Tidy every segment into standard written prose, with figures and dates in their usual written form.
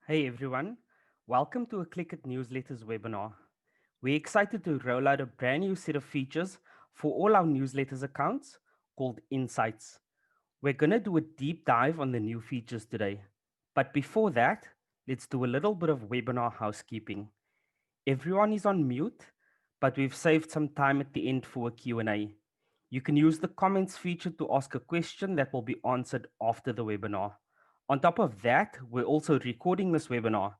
Hey everyone, welcome to a Clikit newsletters webinar. We're excited to roll out a brand new set of features for all our newsletters accounts called Insights. We're going to do a deep dive on the new features today. But before that, let's do a little bit of webinar housekeeping. Everyone is on mute, but we've saved some time at the end for a Q&A. You can use the comments feature to ask a question that will be answered after the webinar. On top of that, we're also recording this webinar.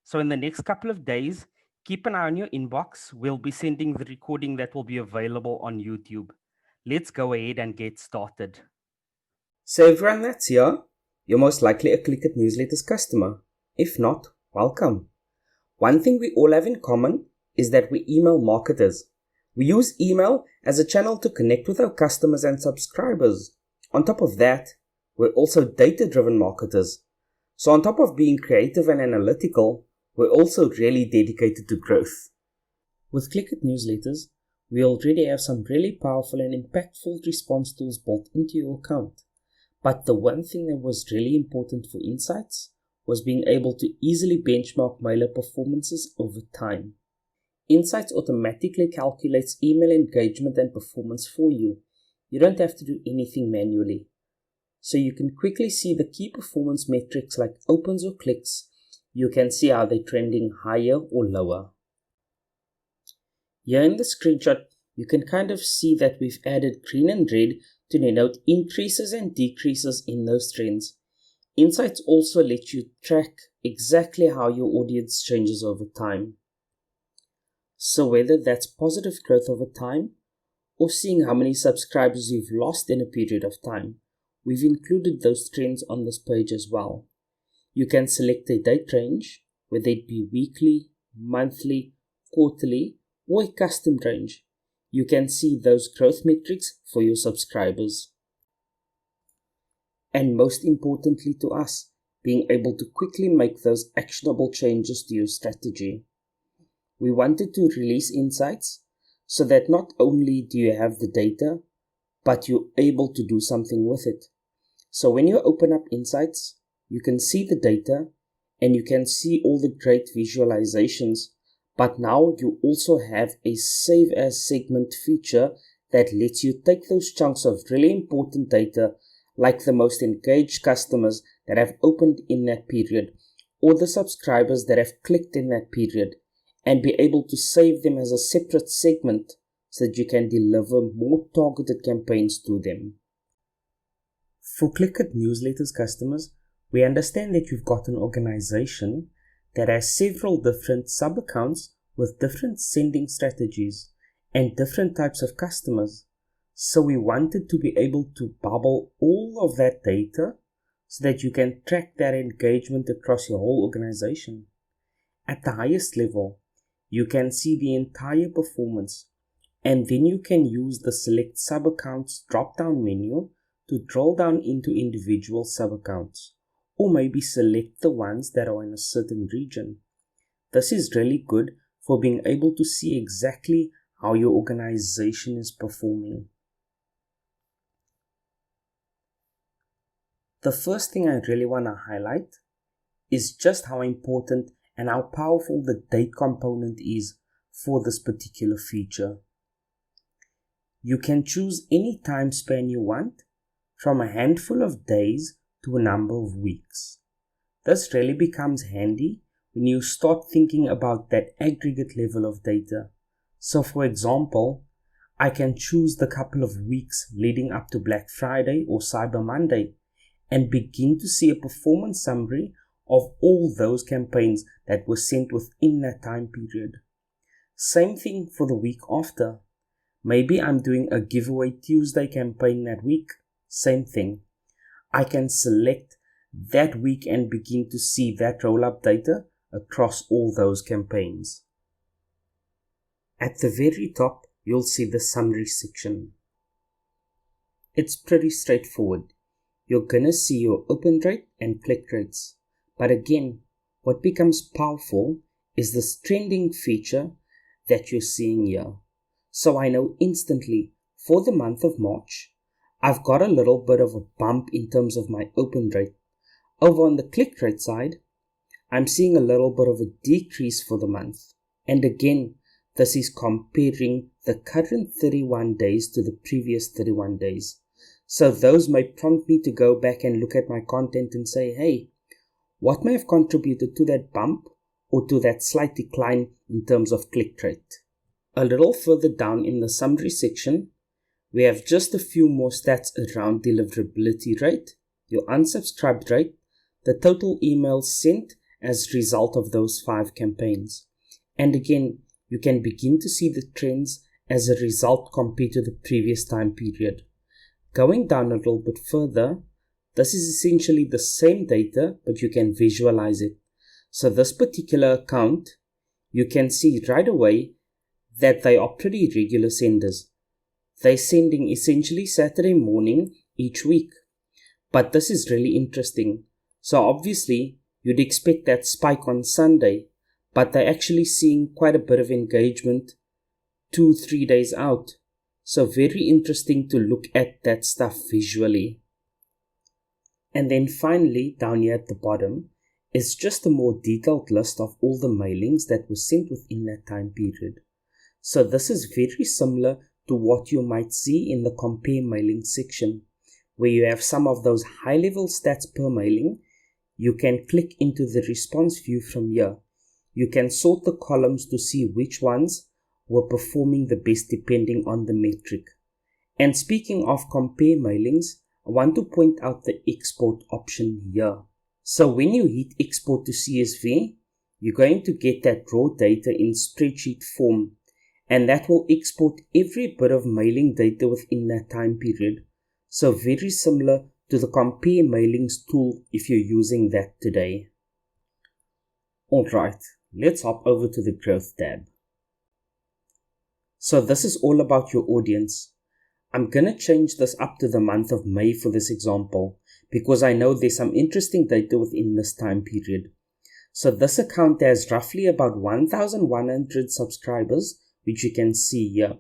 So in the next couple of days, keep an eye on your inbox. We'll be sending the recording that will be available on YouTube. Let's go ahead and get started. So everyone that's here, you're most likely a Clikit newsletters customer. If not, welcome. One thing we all have in common is that we email marketers. We use email as a channel to connect with our customers and subscribers. On top of that, we're also data-driven marketers. So on top of being creative and analytical, we're also really dedicated to growth. With Clikit newsletters, we already have some really powerful and impactful response tools built into your account. But the one thing that was really important for Insights was being able to easily benchmark mailer performances over time. Insights automatically calculates email engagement and performance for you. You don't have to do anything manually. So you can quickly see the key performance metrics like opens or clicks. You can see how they're trending higher or lower. Here in the screenshot, you can kind of see that we've added green and red to denote increases and decreases in those trends. Insights also let you track exactly how your audience changes over time. So whether that's positive growth over time or seeing how many subscribers you've lost in a period of time, we've included those trends on this page as well. You can select a date range, whether it be weekly, monthly, quarterly, or a custom range. You can see those growth metrics for your subscribers. And most importantly to us, being able to quickly make those actionable changes to your strategy. We wanted to release Insights so that not only do you have the data, but you're able to do something with it. So when you open up Insights, you can see the data and you can see all the great visualizations. But now you also have a save as segment feature that lets you take those chunks of really important data like the most engaged customers that have opened in that period or the subscribers that have clicked in that period and be able to save them as a separate segment so that you can deliver more targeted campaigns to them. For Clikit newsletters customers, we understand that you've got an organization that has several different sub-accounts with different sending strategies and different types of customers. So we wanted to be able to bubble all of that data so that you can track that engagement across your whole organization. At the highest level, you can see the entire performance, and then you can use the Select Sub-Accounts drop-down menu to drill down into individual sub-accounts, or maybe select the ones that are in a certain region. This is really good for being able to see exactly how your organization is performing. The first thing I really want to highlight is just how important and how powerful the date component is for this particular feature. You can choose any time span you want, from a handful of days to a number of weeks. This really becomes handy when you start thinking about that aggregate level of data. So for example, I can choose the couple of weeks leading up to Black Friday or Cyber Monday and begin to see a performance summary of all those campaigns that were sent within that time period. Same thing for the week after. Maybe I'm doing a giveaway Tuesday campaign that week. Same thing. I can select that week and begin to see that roll-up data across all those campaigns. At the very top, you'll see the summary section. It's pretty straightforward. You're gonna see your open rate and click rates. But again, what becomes powerful is this trending feature that you're seeing here. So I know instantly for the month of March, I've got a little bit of a bump in terms of my open rate. Over on the click rate side, I'm seeing a little bit of a decrease for the month. And again, this is comparing the current 31 days to the previous 31 days. So those may prompt me to go back and look at my content and say, hey, what may have contributed to that bump or to that slight decline in terms of click rate? A little further down in the summary section, we have just a few more stats around deliverability rate, your unsubscribed rate, the total emails sent as a result of those 5 campaigns. And again, you can begin to see the trends as a result compared to the previous time period. Going down a little bit further, this is essentially the same data, but you can visualize it. So this particular account, you can see right away that they are pretty regular senders. They're sending essentially Saturday morning each week. But this is really interesting. So obviously, you'd expect that spike on Sunday, but they're actually seeing quite a bit of engagement 2-3 days out. So very interesting to look at that stuff visually. And then finally, down here at the bottom, is just a more detailed list of all the mailings that were sent within that time period. So this is very similar to what you might see in the compare mailing section, where you have some of those high-level stats per mailing. You can click into the response view from here. You can sort the columns to see which ones were performing the best depending on the metric. And speaking of compare mailings, I want to point out the export option here. So when you hit export to CSV, you're going to get that raw data in spreadsheet form, and that will export every bit of mailing data within that time period. So very similar to the compare mailings tool if you're using that today. Alright, let's hop over to the growth tab. So this is all about your audience. I'm gonna change this up to the month of May for this example, because I know there's some interesting data within this time period. So this account has roughly about 1,100 subscribers, which you can see here.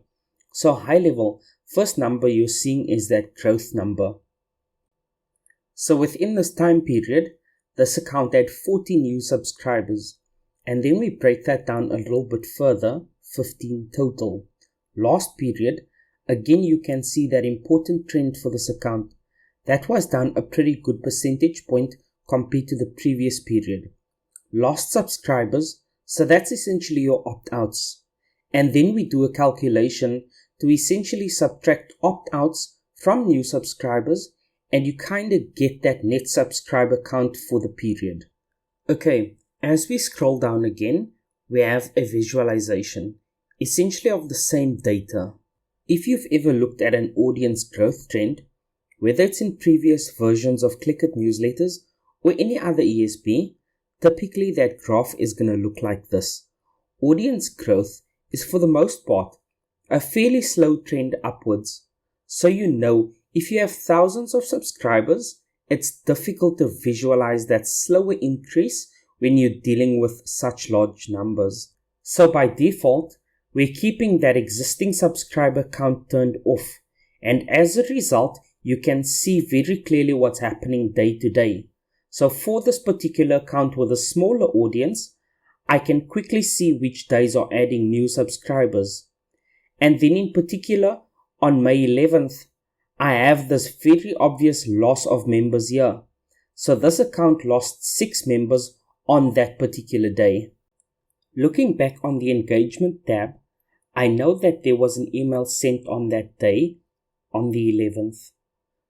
So high level, first number you're seeing is that growth number. So within this time period, this account had 40 new subscribers. And then we break that down a little bit further, 15 total. Last period, again you can see that important trend for this account. That was down a pretty good percentage point compared to the previous period. Lost subscribers, so that's essentially your opt-outs. And then we do a calculation to essentially subtract opt-outs from new subscribers, and you kind of get that net subscriber count for the period. Okay, as we scroll down again, we have a visualization, essentially of the same data. If you've ever looked at an audience growth trend, whether it's in previous versions of Clikit newsletters or any other ESP, typically that graph is going to look like this. Audience growth is for the most part a fairly slow trend upwards. So you know, if you have thousands of subscribers, it's difficult to visualize that slower increase when you're dealing with such large numbers. So by default, we're keeping that existing subscriber count turned off, and as a result, you can see very clearly what's happening day to day. So for this particular account with a smaller audience, I can quickly see which days are adding new subscribers. And then in particular, on May 11th, I have this very obvious loss of members here. So this account lost 6 members on that particular day. Looking back on the engagement tab, I know that there was an email sent on that day, on the 11th.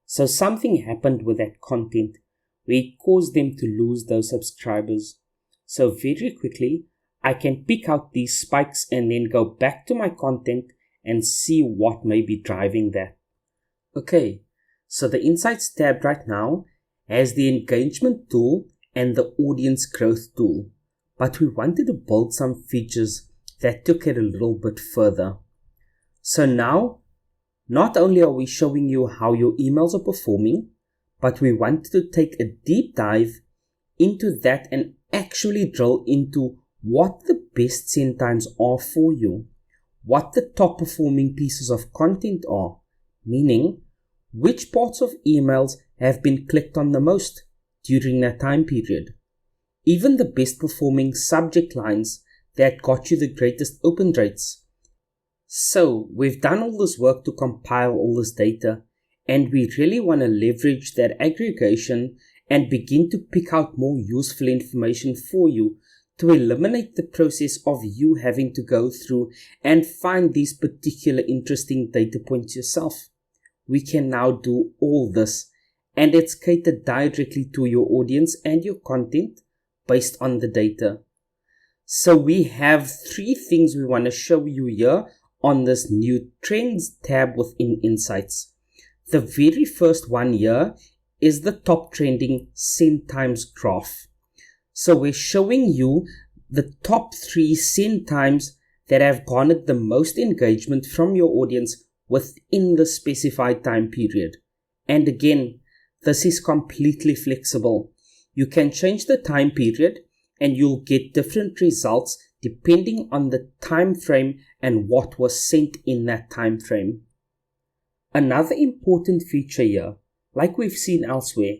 So something happened with that content where it caused them to lose those subscribers. So very quickly, I can pick out these spikes and then go back to my content and see what may be driving that. Okay, so the Insights tab right now has the engagement tool and the audience growth tool, but we wanted to build some features that took it a little bit further. So now, not only are we showing you how your emails are performing, but we wanted to take a deep dive into that and actually drill into what the best send times are for you, what the top performing pieces of content are, meaning which parts of emails have been clicked on the most during that time period. even the best performing subject lines that got you the greatest open rates. So we've done all this work to compile all this data, and we really want to leverage that aggregation and begin to pick out more useful information for you to eliminate the process of you having to go through and find these particular interesting data points yourself. We can now do all this, and it's catered directly to your audience and your content based on the data. So we have 3 things we want to show you here on this new Trends tab within Insights. The very first one here is the top trending send times graph. So we're showing you the top 3 send times that have garnered the most engagement from your audience within the specified time period. And again, this is completely flexible. You can change the time period and you'll get different results depending on the time frame and what was sent in that time frame. Another important feature here, like we've seen elsewhere,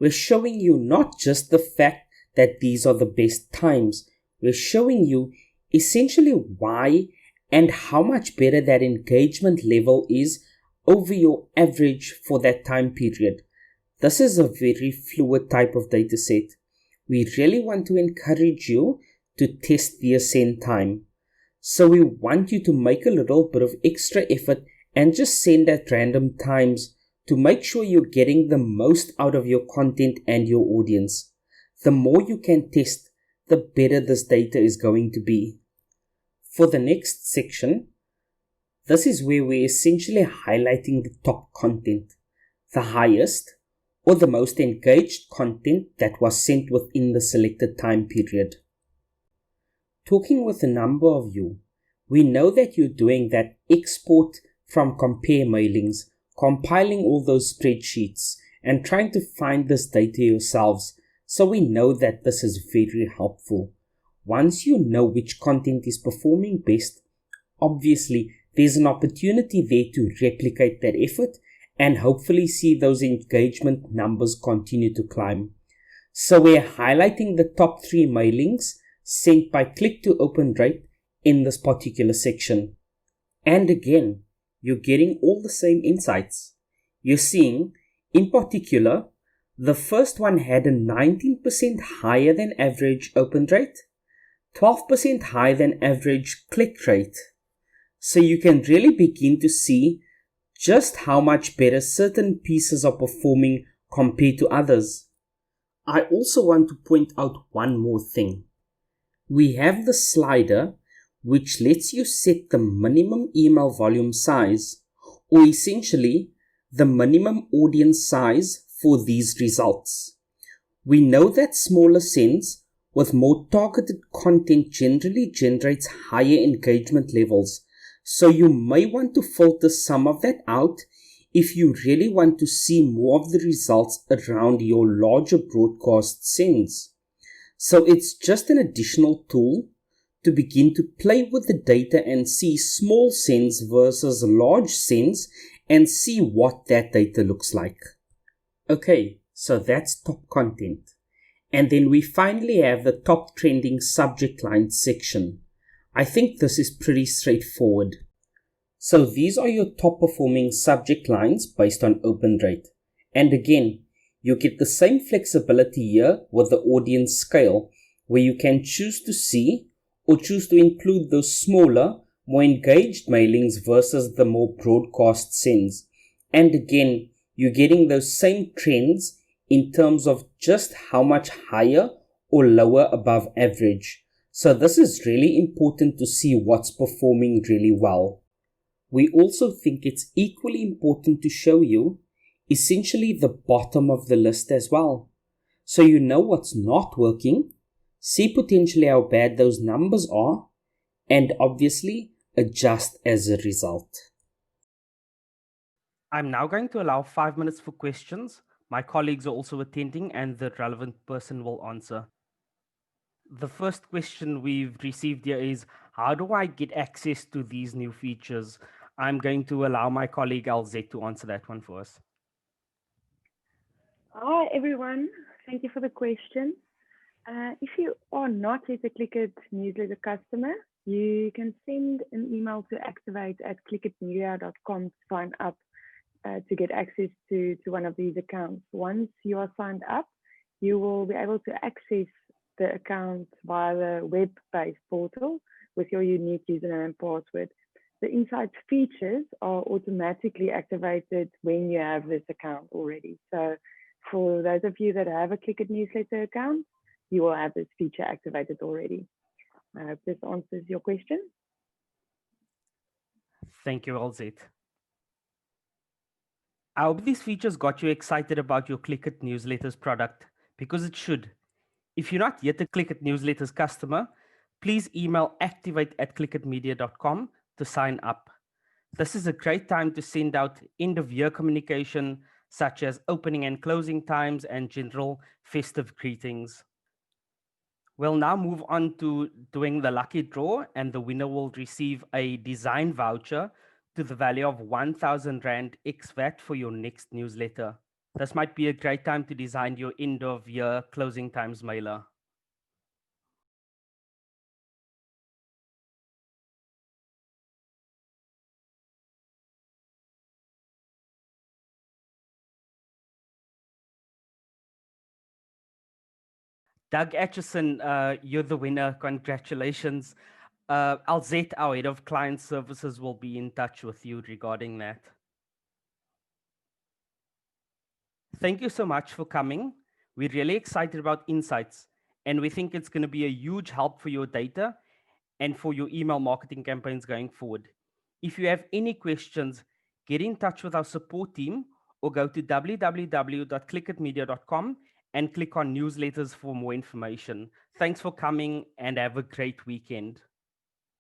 we're showing you not just the fact that these are the best times, we're showing you essentially why and how much better that engagement level is over your average for that time period. This is a very fluid type of data set. We really want to encourage you to test the send time. So we want you to make a little bit of extra effort and just send at random times to make sure you're getting the most out of your content and your audience. The more you can test, the better this data is going to be. For the next section, this is where we're essentially highlighting the top content, the highest or the most engaged content that was sent within the selected time period. Talking with a number of you, we know that you're doing that export from compare mailings, compiling all those spreadsheets and trying to find this data yourselves. So we know that this is very helpful. Once you know which content is performing best, obviously there's an opportunity there to replicate that effort and hopefully see those engagement numbers continue to climb. So we're highlighting the top 3 mailings sent by click to open rate in this particular section. And again, you're getting all the same insights. You're seeing, in particular, the first one had a 19% higher than average open rate, 12% higher than average click rate. So you can really begin to see just how much better certain pieces are performing compared to others. I also want to point out one more thing. We have the slider which lets you set the minimum email volume size, or essentially the minimum audience size for these results. We know that smaller sends with more targeted content generally generates higher engagement levels, so you may want to filter some of that out if you really want to see more of the results around your larger broadcast sends. So it's just an additional tool to begin to play with the data and see small sends versus large sends and see what that data looks like. Okay, so that's top content. And then we finally have the top trending subject line section. I think this is pretty straightforward. So these are your top performing subject lines based on open rate. And again, you get the same flexibility here with the audience scale, where you can choose to see or choose to include those smaller, more engaged mailings versus the more broadcast sends. And again, you're getting those same trends in terms of just how much higher or lower above average. So this is really important to see what's performing really well. We also think it's equally important to show you essentially the bottom of the list as well. So you know what's not working, see potentially how bad those numbers are, and obviously adjust as a result. I'm now going to allow 5 minutes for questions. My colleagues are also attending and the relevant person will answer. The first question we've received here is, how do I get access to these new features? I'm going to allow my colleague LZ to answer that one for us. Hi, everyone. Thank you for the question. If you are not yet a Clikit newsletter customer, you can send an email to activate@clikitmedia.com to sign up to get access to one of these accounts. Once you are signed up, you will be able to access the account via the web-based portal with your unique username and password. The Insights features are automatically activated when you have this account already. So for those of you that have a Clikit newsletter account, you will have this feature activated already. I hope this answers your question. Thank you, LZ. I hope these features got you excited about your Clikit newsletters product because it should. If you're not yet a Clikit newsletters customer, please email activate@clikitmedia.com to sign up. This is a great time to send out end of year communication such as opening and closing times and general festive greetings. We'll now move on to doing the lucky draw, and the winner will receive a design voucher to the value of 1,000 Rand ex VAT for your next newsletter. This might be a great time to design your end of year closing times mailer. Doug Atchison, you're the winner. Congratulations. Alzette, our head of client services, will be in touch with you regarding that. Thank you so much for coming. We're really excited about Insights, and we think it's going to be a huge help for your data and for your email marketing campaigns going forward. If you have any questions, get in touch with our support team or go to www.clikitmedia.com and click on newsletters for more information. Thanks for coming and have a great weekend.